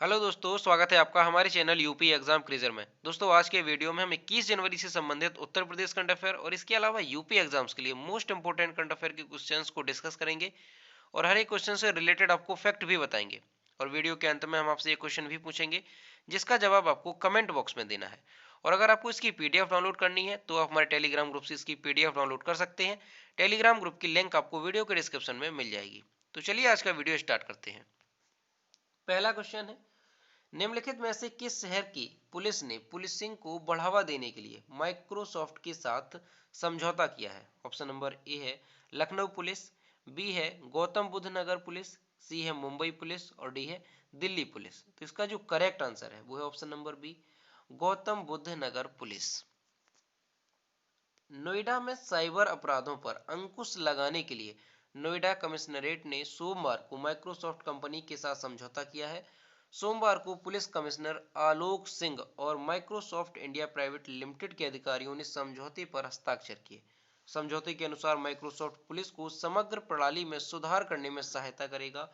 Hello दोस्तों, स्वागत है आपका हमारे चैनल यूपी एग्जाम क्रेजर में। दोस्तों, आज के वीडियो में हम 21 जनवरी से संबंधित उत्तर प्रदेश करंट अफेयर और इसके अलावा यूपी एग्जाम्स के लिए मोस्ट इंपोर्टेंट करंट अफेयर के क्वेश्चंस को डिस्कस करेंगे और हर एक क्वेश्चन से रिलेटेड आपको फैक्ट भी बताएंगे। और वीडियो के अंत में हम आपसे एक क्वेश्चन भी पूछेंगे जिसका जवाब आपको कमेंट बॉक्स में देना है। और अगर आपको इसकी पीडीएफ डाउनलोड करनी है तो आप हमारे टेलीग्राम ग्रुप से इसकी पीडीएफ डाउनलोड कर सकते हैं। टेलीग्राम ग्रुप की लिंक आपको वीडियो के डिस्क्रिप्शन में मिल जाएगी। तो चलिए आज का वीडियो स्टार्ट करते हैं। पहला क्वेश्चन है, निम्नलिखित में से किस शहर की पुलिस ने पुलिसिंग को बढ़ावा देने के लिए माइक्रोसॉफ्ट के साथ समझौता किया है? ऑप्शन नंबर ए है लखनऊ पुलिस, बी है गौतम बुद्ध नगर पुलिस, सी है मुंबई पुलिस और डी है दिल्ली पुलिस। तो इसका जो करेक्ट आंसर है वो है option number B, Gautam Buddh Nagar police. Noida में साइबर अपराधों पर अंकुश लगाने के लिए नोएडा कमिश्नरेट ने सोमवार को माइक्रोसॉफ्ट कंपनी के साथ समझौता किया है। सोमवार को पुलिस कमिश्नर आलोक सिंह और माइक्रोसॉफ्ट इंडिया प्राइवेट लिमिटेड के अधिकारियों ने समझौते पर हस्ताक्षर किए। समझौते के अनुसार माइक्रोसॉफ्ट पुलिस को समग्र प्रणाली में सुधार करने में सहायता करेगा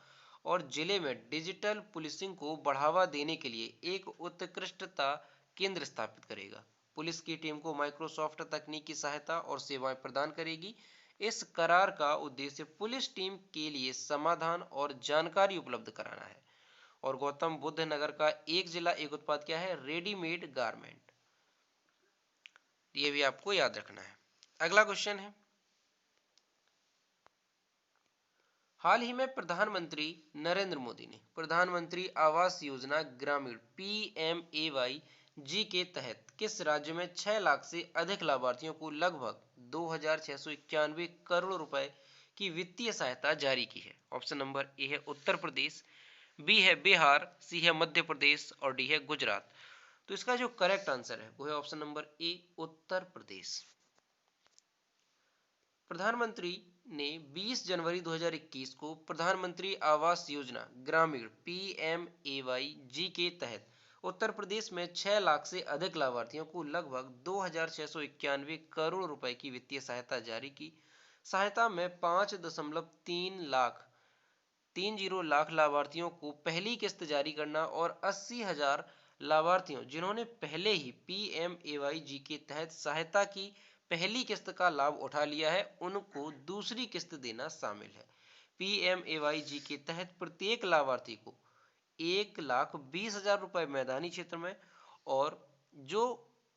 और जिले में डिजिटल पुलिसिंग को बढ़ावा देने के लिए एक उत्कृष्टता केंद्र स्थापित करेगा। पुलिस की टीम को माइक्रोसॉफ्ट तकनीकी सहायता और सेवाएं प्रदान करेगी। इस करार का उद्देश्य पुलिस टीम के लिए समाधान और जानकारी उपलब्ध कराना है। और गौतम बुद्ध नगर का एक जिला एक उत्पाद क्या है? Readymade garment. ये भी आपको याद रखना है। अगला क्वेश्चन है, हाल ही में प्रधानमंत्री नरेंद्र मोदी ने प्रधानमंत्री आवास योजना ग्रामीण PMAY जी के तहत किस राज्य में 6 लाख से अधिक लाभार्थियों को लगभग 2,691 करोड़ रुपए की वित्तीय सहायता जारी की है? ऑप्शन नंबर ए है उत्तर प्रदेश, बी है बिहार, सी है मध्य प्रदेश और डी है गुजरात। तो इसका जो करेक्ट आंसर है वो है option number A, Uttar Pradesh. प्रधानमंत्री ने 20 जनवरी 2021 को प्रधानमंत्री आवास योजना ग्रामीण PMAY जी के तहत उत्तर प्रदेश में 6 लाख से अधिक लाभार्थियों को लगभग 2,691 करोड़ रुपए की वित्तीय सहायता जारी की। सहायता में 5.30 लाख लाभार्थियों को पहली किस्त जारी करना और 80,000 लाभार्थियों जिन्होंने पहले ही PMAY जी के तहत सहायता की पहली किस्त का लाभ उठा लिया है उनको दूसरी किस्त देना शामिल है। PMAY जी के तहत प्रत्येक लाभार्थी को 1,20,000 रुपए मैदानी क्षेत्र में और जो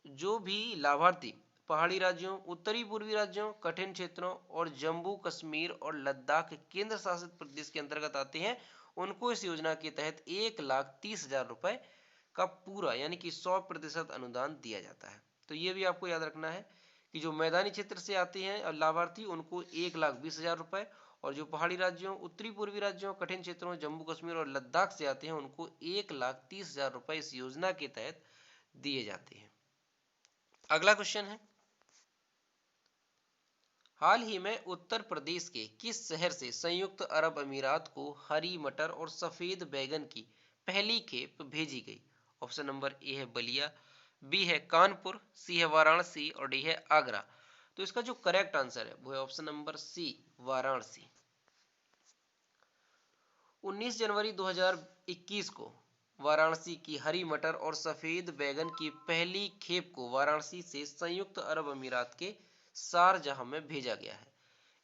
जो भी लाभार्थी पहाड़ी राज्यों, उत्तरी पूर्वी राज्यों, कठिन क्षेत्रों और जम्मू कश्मीर और लद्दाख केंद्र शासित प्रदेश के अंतर्गत आते हैं उनको इस योजना के तहत 1,30,000 रुपए का पूरा यानी कि 100% अनुदान दिया जाता है। तो ये भी आपको याद रखना है कि जो मैदानी क्षेत्र से आते हैं लाभार्थी उनको 1,20,000 रुपए और जो पहाड़ी राज्यों, उत्तरी पूर्वी राज्यों, कठिन क्षेत्रों, जम्मू कश्मीर और लद्दाख से आते हैं उनको 1,30,000 रुपए इस योजना के तहत दिए जाते हैं। अगला क्वेश्चन है, हाल ही में उत्तर प्रदेश के किस शहर से संयुक्त अरब अमीरात को हरी मटर और सफेद बैगन की पहली खेप भेजी गई? ऑप्शन नंबर ए है बलिया, बी है कानपुर, सी है वाराणसी और डी है आगरा। तो इसका जो करेक्ट आंसर है वो है ऑप्शन नंबर सी, वाराणसी। 19 जनवरी 2021 को वाराणसी की हरी मटर और सफेद बैगन की पहली खेप को वाराणसी से संयुक्त अरब अमीरात के शारजाह में भेजा गया है।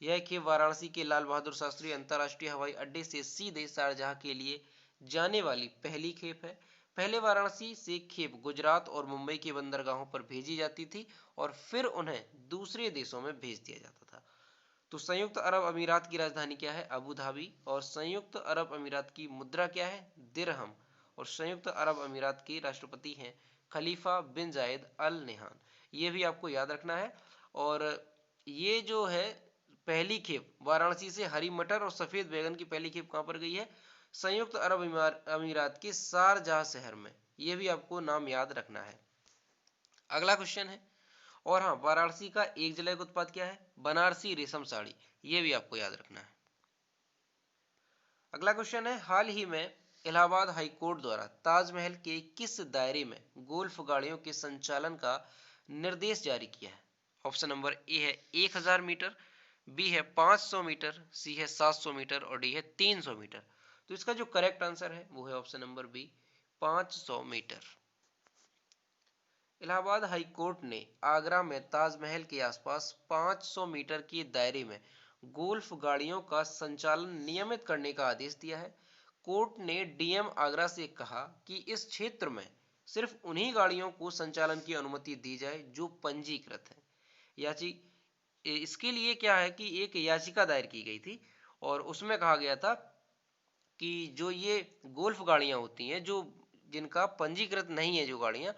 यह खेप वाराणसी के लाल बहादुर शास्त्री अंतर्राष्ट्रीय हवाई अड्डे से सीधे शारजाह के लिए जाने वाली पहली खेप है। पहले वाराणसी से खेप गुजरात और मुंबई के बंदरगाहों पर भेजी जाती थी और फिर उन्हें दूसरे देशों में भेज दिया जाता था। तो संयुक्त अरब अमीरात की राजधानी क्या है? Abu Dhabi. और संयुक्त अरब अमीरात की मुद्रा क्या है? दिरहम। और संयुक्त अरब अमीरात के राष्ट्रपति हैं खलीफा बिन जायद अल नहान। ये भी आपको याद रखना है। और ये जो है पहली खेप वाराणसी से हरी मटर और सफेद बैगन की पहली खेप कहां पर गई है? संयुक्त अरब अमीरात के शारजाह शहर में। यह भी आपको नाम याद रखना है। अगला क्वेश्चन है, और हाँ, वाराणसी का एक जिला एक उत्पाद क्या है? बनारसी रेशम साड़ी। ये भी आपको याद रखना है। अगला क्वेश्चन है, हाल ही में इलाहाबाद हाई कोर्ट द्वारा ताजमहल के किस दायरे में गोल्फ गाड़ियों के संचालन का निर्देश जारी किया है? ऑप्शन नंबर ए है 1,000 मीटर, बी है 500 मीटर, सी है 700 मीटर और डी है 300 मीटर। तो इसका जो करेक्ट आंसर है वो है option number B, 500 metre. Allahabad high court ने आगरा में ताजमहल के आसपास 500 मीटर के दायरे में गोल्फ गाड़ियों का संचालन नियमित करने का आदेश दिया है। कोर्ट ने डीएम आगरा से कहा कि इस क्षेत्र में सिर्फ उन्हीं गाड़ियों को संचालन की अनुमति दी जाए जो पंजीकृत है। याची इसके लिए क्या है कि एक याचिका दायर की गई थी और उसमें कहा गया था कि जो ये गोल्फ गाड़ियां होती हैं, जो जिनका पंजीकृत नहीं है जो गाड़ियां,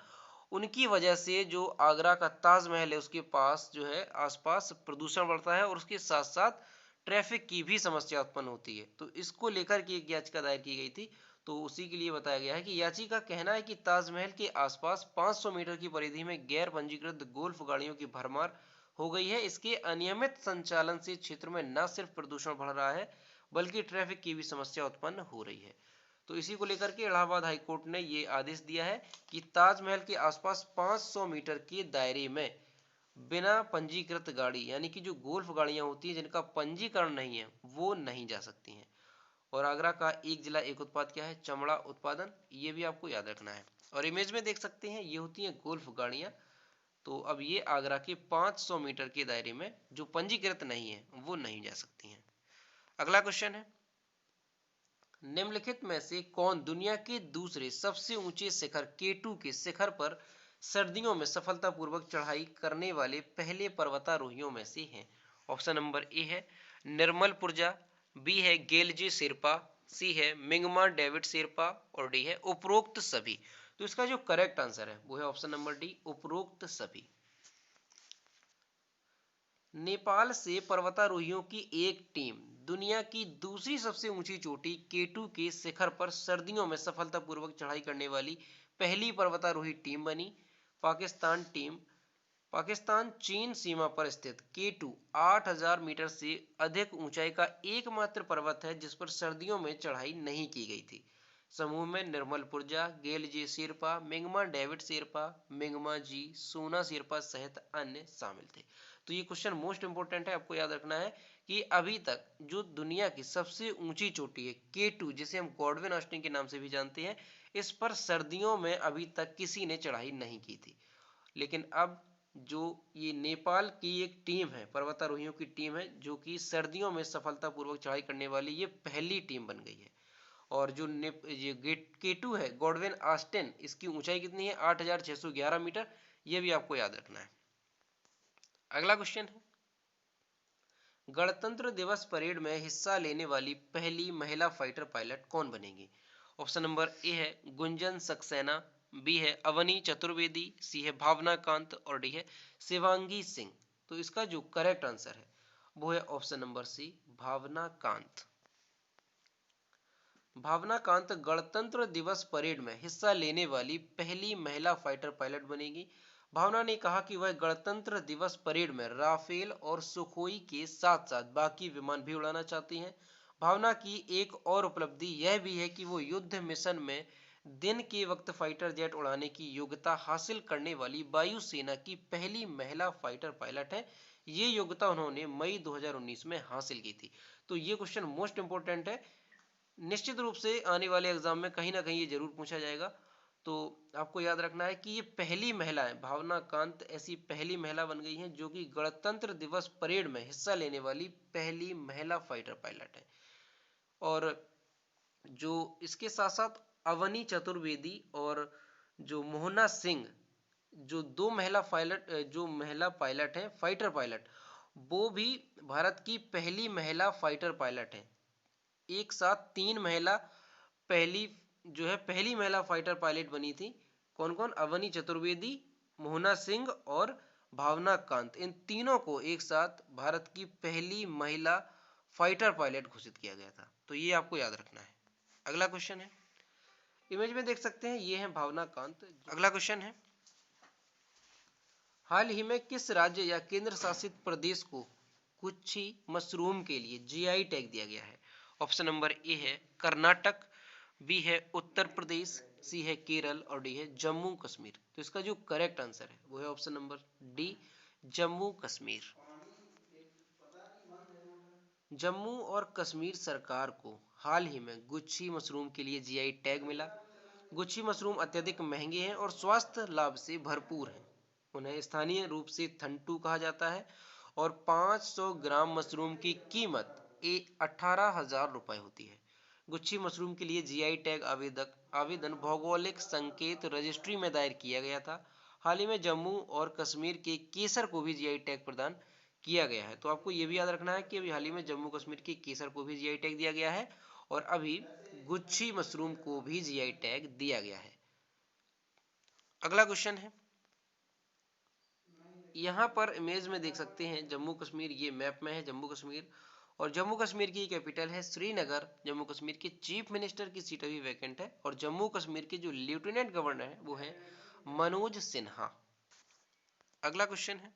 उनकी वजह से जो आगरा का ताजमहल है उसके पास जो है आसपास प्रदूषण बढ़ता है और उसके साथ साथ ट्रैफिक की भी समस्या उत्पन्न होती है। तो इसको लेकर के एक याचिका दायर की गई थी। तो उसी के लिए बताया गया है कि याचिका का कहना है कि ताजमहल के आसपास 500 मीटर की परिधि में गैर पंजीकृत गोल्फ गाड़ियों की भरमार हो गई है। इसके अनियमित संचालन से क्षेत्र में न सिर्फ प्रदूषण बढ़ रहा है बल्कि ट्रैफिक की भी समस्या उत्पन्न हो रही है। तो इसी को लेकर के इलाहाबाद हाई कोर्ट ने ये आदेश दिया है कि ताजमहल के आसपास 500 मीटर के दायरे में बिना पंजीकृत गाड़ी यानी कि जो गोल्फ गाड़ियां होती हैं जिनका पंजीकरण नहीं है वो नहीं जा सकती हैं। और आगरा का एक जिला एक उत्पाद क्या है? चमड़ा उत्पादन। ये भी आपको याद रखना है। और इमेज में देख सकते हैं ये होती हैं गोल्फ गाड़ियां। तो अब ये आगरा के 500 मीटर के दायरे में जो पंजीकृत नहीं है वो नहीं जा सकती हैं। अगला क्वेश्चन है, निम्नलिखित में से कौन दुनिया के दूसरे सबसे ऊंचे शिखर K2 के शिखर पर सर्दियों में सफलतापूर्वक चढ़ाई करने वाले पहले पर्वतारोहियों में से हैं? ऑप्शन नंबर ए है निर्मल पुरजा, बी है गेलजे शेरपा, सी है मिंगमा डेविड शेरपा और डी है उपरोक्त सभी। तो इसका जो करेक्ट आंसर है वो है ऑप्शन नंबर डी, उपरोक्त सभी। नेपाल से पर्वतारोहियों की एक टीम दुनिया की दूसरी सबसे ऊंची चोटी K2 के शिखर पर सर्दियों में सफलतापूर्वक चढ़ाई करने वाली पहली पर्वतारोही टीम बनी। पाकिस्तान चीन सीमा पर स्थित K2 8000 मीटर से अधिक ऊंचाई का एकमात्र पर्वत है जिस पर सर्दियों में चढ़ाई नहीं की गई थी। समूह में निर्मल पुरजा, गेलजे शेरपा, मिंगमा डेविड शेरपा, मिंगमा जी, सोना शेरपा सहित अन्य शामिल थे। तो ये क्वेश्चन मोस्ट इंपोर्टेंट है, आपको याद रखना है कि अभी तक जो दुनिया की सबसे ऊंची चोटी है K2 जिसे हम गॉडविन ऑस्टिन के नाम से भी जानते हैं, इस पर सर्दियों में अभी तक किसी ने चढ़ाई नहीं की थी। लेकिन अब जो ये नेपाल की एक टीम है, पर्वतारोहियों की टीम है जो कि सर्दियों में सफलतापूर्वक चढ़ाई करने वाली ये पहली टीम बन गई है। और जो ये K2 है गॉडविन ऑस्टिन, इसकी ऊंचाई कितनी है? 8611 मीटर। ये भी आपको याद रखना है। अगला क्वेश्चन है, गणतंत्र दिवस परेड में हिस्सा लेने वाली पहली महिला फाइटर पायलट कौन बनेगी? ऑप्शन नंबर ए है गुंजन सक्सेना, बी है अवनी चतुर्वेदी, सी है भावना कांत और डी है शिवांगी सिंह। तो इसका जो करेक्ट आंसर है वो है ऑप्शन नंबर सी, भावना कांत। भावना कांत गणतंत्र दिवस परेड में हिस्सा लेने वाली पहली महिला फाइटर पायलट बनेगी। भावना ने कहा कि वह गणतंत्र दिवस परेड में राफेल और सुखोई के साथ साथ बाकी विमान भी उड़ाना चाहती हैं। भावना की एक और उपलब्धि यह भी है कि वो युद्ध मिशन में दिन के वक्त फाइटर जेट उड़ाने की योग्यता हासिल करने वाली वायुसेना की पहली महिला फाइटर पायलट है। ये योग्यता उन्होंने मई 2019 में हासिल की थी। तो ये क्वेश्चन मोस्ट इंपोर्टेंट है, निश्चित रूप से आने वाले एग्जाम में कहीं ना कहीं ये जरूर पूछा जाएगा। तो आपको याद रखना है कि ये पहली महिला है, भावना कांत ऐसी पहली महिला बन गई हैं जो कि गणतंत्र दिवस परेड में हिस्सा लेने वाली पहली महिला फाइटर पायलट है। और जो इसके साथ साथ अवनी चतुर्वेदी और जो मोहना सिंह, जो दो महिला पायलट हैं फाइटर पायलट, वो भी भारत की पहली महिला फाइटर पायलट हैं। एक साथ तीन महिला पहली पहली महिला फाइटर पायलट बनी थी। कौन कौन? अवनी चतुर्वेदी, मोहना सिंह और भावना कांत। इन तीनों को एक साथ भारत की पहली महिला फाइटर पायलट घोषित किया गया था। तो ये आपको याद रखना है। अगला क्वेश्चन है, इमेज में देख सकते हैं ये है भावना कांत। अगला क्वेश्चन है, हाल ही में किस राज्य या केंद्र शासित प्रदेश को कुछी मशरूम के लिए जीआई टैग दिया गया है? ऑप्शन नंबर ए है कर्नाटक, बी है उत्तर प्रदेश, सी है केरल और डी है जम्मू कश्मीर। तो इसका जो करेक्ट आंसर है वो है option number D, Jammu Kashmir. Jammu और कश्मीर सरकार को हाल ही में गुच्छी मशरूम के लिए जीआई टैग मिला। गुच्छी मशरूम अत्यधिक महंगे हैं और स्वास्थ्य लाभ से भरपूर हैं। उन्हें स्थानीय रूप से थंटू कहा जाता है और 500 ग्राम मशरूम की कीमत 18,000 रुपए होती है। गुच्छी मशरूम के लिए जीआई टैग आवेदन भौगोलिक संकेत रजिस्ट्री में दायर किया गया था। हाल ही में जम्मू और कश्मीर के केसर को भी जीआई टैग प्रदान किया गया है। तो आपको ये भी याद रखना है कि अभी हाल ही में जम्मू कश्मीर के केसर को भी जीआई टैग दिया गया है और अभी गुच्छी मशरूम को भी जीआई टैग दिया गया है। अगला क्वेश्चन है, यहाँ पर इमेज में देख सकते हैं जम्मू कश्मीर, ये मैप में है जम्मू कश्मीर और जम्मू कश्मीर की कैपिटल है श्रीनगर। जम्मू कश्मीर के चीफ मिनिस्टर की सीट अभी वैकेंट है और जम्मू कश्मीर के जो लेफ्टिनेंट गवर्नर है वो है मनोज सिन्हा। अगला क्वेश्चन है,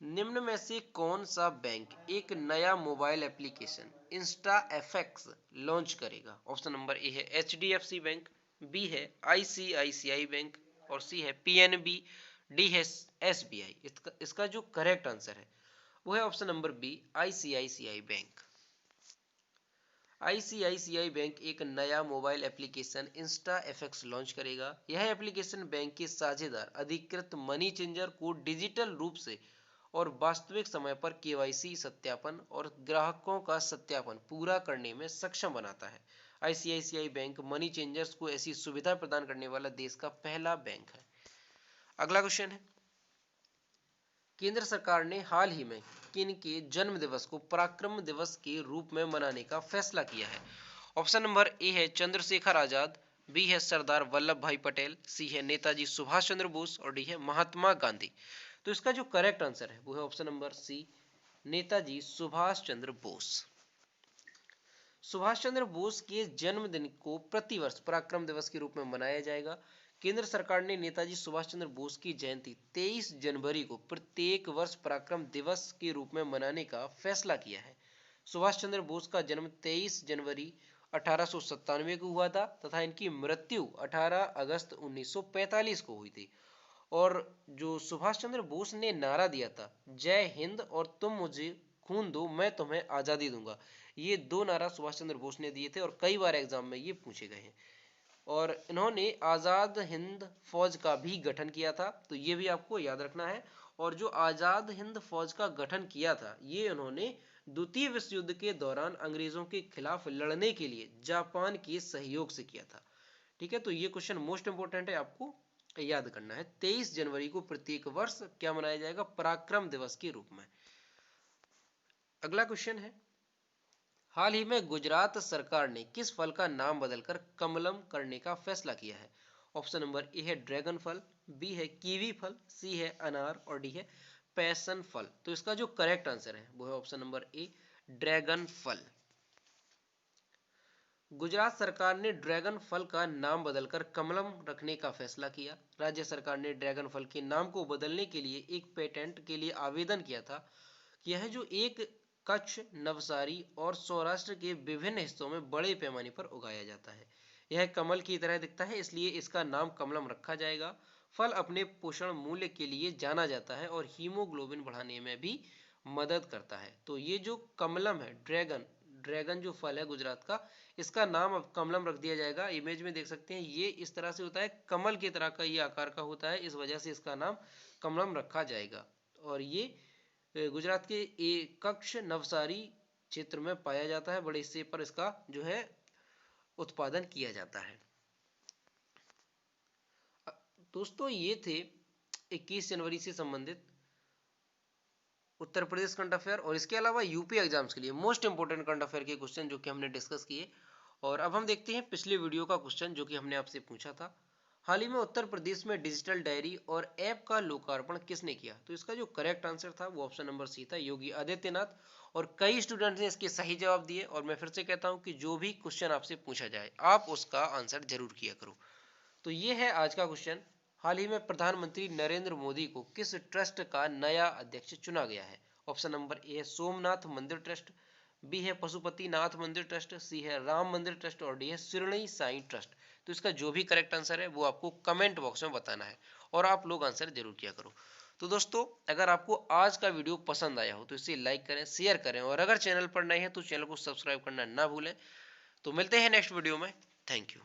निम्न में से कौन सा बैंक एक नया mobile application insta FX launch करेगा? ऑप्शन नंबर ए है एचडीएफसी बैंक, बी है आईसीआईसीआई बैंक और सी है पीएनबी, डी है एसबीआई। इसका जो करेक्ट आंसर है वो है option number B ICICI bank. ICICI bank एक नया mobile application insta FX launch करेगा। यह एप्लीकेशन बैंक के साझेदार अधिकृत मनी चेंजर को डिजिटल रूप से और वास्तविक समय पर केवाईसी सत्यापन और ग्राहकों का सत्यापन पूरा करने में सक्षम बनाता है। आईसीआईसीआई बैंक मनी चेंजर्स को ऐसी सुविधा प्रदान करने वाला देश का पहला बैंक है। अगला क्वेश्चन है, केंद्र सरकार ने हाल ही में किन के जन्म दिवस को पराक्रम दिवस के रूप में मनाने का फैसला किया है? ऑप्शन नंबर ए है चंद्रशेखर आजाद, बी है सरदार वल्लभ भाई पटेल, सी है नेताजी सुभाष चंद्र बोस और डी है महात्मा गांधी। तो इसका जो करेक्ट आंसर है वो है option number C Netaji Subhash Chandra Bose. Subhash Chandra Bose के जन्मदिन को प्रतिवर्ष पराक्रम दिवस के रूप में मनाया जाएगा। केंद्र सरकार ने नेताजी सुभाष चंद्र बोस की जयंती 23 जनवरी को प्रत्येक वर्ष पराक्रम दिवस के रूप में मनाने का फैसला किया है। सुभाष चंद्र बोस का जन्म 23 जनवरी 1897 को हुआ था तथा इनकी मृत्यु 18 अगस्त 1945 को हुई थी। और जो सुभाष चंद्र बोस ने नारा दिया था, जय हिंद और तुम मुझे खून दो मैं तुम्हें आजादी दूंगा, ये दो नारा सुभाष चंद्र बोस ने दिए थे और कई बार एग्जाम में ये पूछे गए हैं। और इन्होंने आजाद हिंद फौज का भी गठन किया था, तो ये भी आपको याद रखना है। और जो आजाद हिंद फौज का गठन किया था ये इन्होंने द्वितीय विश्व युद्ध के दौरान अंग्रेजों के खिलाफ लड़ने के लिए जापान के सहयोग से किया था। ठीक है, तो ये क्वेश्चन मोस्ट इंपोर्टेंट है, आपको याद करना है। 23 जनवरी को प्रत्येक वर्ष क्या मनाया जाएगा? पराक्रम दिवस के रूप में। अगला क्वेश्चन है, हाल ही में गुजरात सरकार ने किस फल का नाम बदलकर कमलम करने का फैसला किया है? ऑप्शन नंबर ए है ड्रैगन फल, बी है कीवी फल, सी है अनार और डी है पैशन फल। तो इसका जो करेक्ट आंसर है वो है ऑप्शन नंबर ए ड्रैगन फल। गुजरात सरकार ने ड्रैगन फल का नाम बदलकर कमलम रखने का फैसला किया। राज्य सरकार ने ड्रैगन फल के नाम को बदलने के लिए एक पेटेंट के लिए आवेदन किया था। यह जो एक कच्छ, नवसारी और सौराष्ट्र के विभिन्न हिस्सों में बड़े पैमाने पर उगाया जाता है। यह कमल की तरह दिखता है, इसलिए इसका नाम कमलम रखा जाएगा। फल अपने पोषण मूल्य के लिए जाना जाता है और हीमोग्लोबिन बढ़ाने में भी मदद करता है। तो ये जो कमलम है, ड्रैगन जो फल है गुजरात का, इसका नाम अब कमलम रख दिया जाएगा। इमेज में देख सकते हैं ये इस तरह से होता है, कमल की तरह का ये आकार का होता है, इस वजह से इसका नाम कमलम रखा जाएगा। और ये गुजरात के एक कच्छ, नवसारी क्षेत्र में पाया जाता है, बड़े हिस्से पर इसका जो है उत्पादन किया जाता है। दोस्तों ये थे 21 जनवरी से संबंधित उत्तर प्रदेश करंट अफेयर और इसके अलावा यूपी एग्जाम्स के लिए मोस्ट इंपोर्टेंट करंट अफेयर के क्वेश्चन जो कि हमने डिस्कस किए। और अब हम देखते हैं पिछले वीडियो का क्वेश्चन जो कि हमने आपसे पूछा था, हाल ही में उत्तर प्रदेश में डिजिटल डायरी और ऐप का लोकार्पण किसने किया? तो इसका जो करेक्ट आंसर था वो ऑप्शन नंबर सी था, योगी आदित्यनाथ। और कई स्टूडेंट्स ने इसके सही जवाब दिए और मैं फिर से कहता हूं कि जो भी क्वेश्चन आपसे पूछा जाए आप उसका आंसर जरूर किया करो। तो ये है आज का क्वेश्चन, हाल ही में प्रधानमंत्री नरेंद्र मोदी को किस ट्रस्ट का नया अध्यक्ष चुना गया है? ऑप्शन नंबर ए है सोमनाथ मंदिर ट्रस्ट, बी है पशुपतिनाथ मंदिर ट्रस्ट, सी है राम मंदिर ट्रस्ट और डी है शिरणी साईं ट्रस्ट। तो इसका जो भी करेक्ट आंसर है वो आपको कमेंट बॉक्स में बताना है और आप लोग आंसर जरूर किया करो। तो दोस्तों अगर आपको आज का वीडियो पसंद आया हो तो इसे लाइक करें, शेयर करें और अगर चैनल पर नए हैं तो चैनल को सब्सक्राइब करना ना भूलें। तो मिलते हैं नेक्स्ट वीडियो में। Thank you.